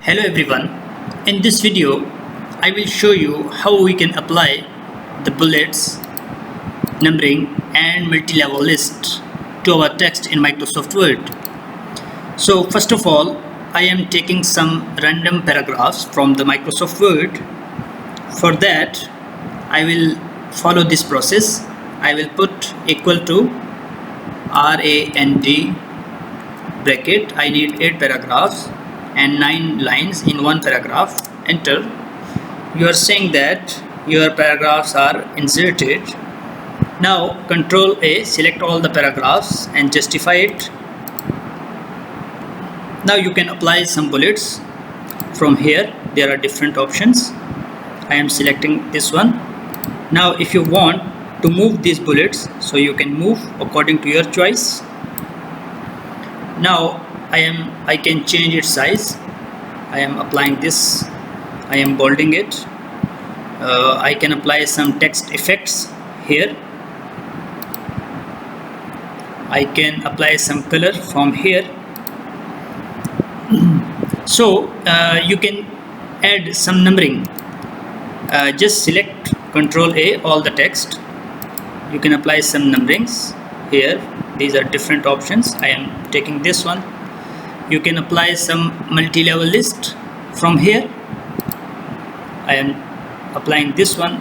Hello everyone, in this video I will show you how we can apply the bullets, numbering and multi-level list to our text in Microsoft Word. So first of all, I am taking some random paragraphs from the Microsoft Word. For that I will follow this process. I will put equal to RAND bracket. I need 8 paragraphs and 9 lines in one paragraph. Enter. You are saying that your paragraphs are inserted. Now Control A, select all the paragraphs and justify it. Now you can apply some bullets from here. There are different options. I am selecting this one. Now if you want to move these bullets, so you can move according to your choice. Now I can change its size. I am applying this. I am bolding it. I can apply some text effects here. I can apply some color from here. So you can add some numbering. Just select Control A, all the text. You can apply some numberings here. These are different options. I am taking this one. You can apply some multi-level list from here. I am applying this one.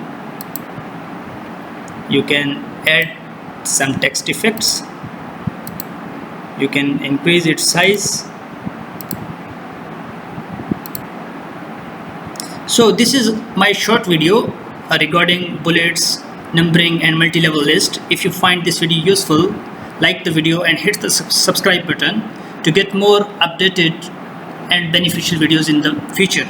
You can add some text effects. You can increase its size. So this is my short video regarding bullets, numbering and multi-level list. If you find this video useful, like the video and hit the subscribe button to get more updated and beneficial videos in the future.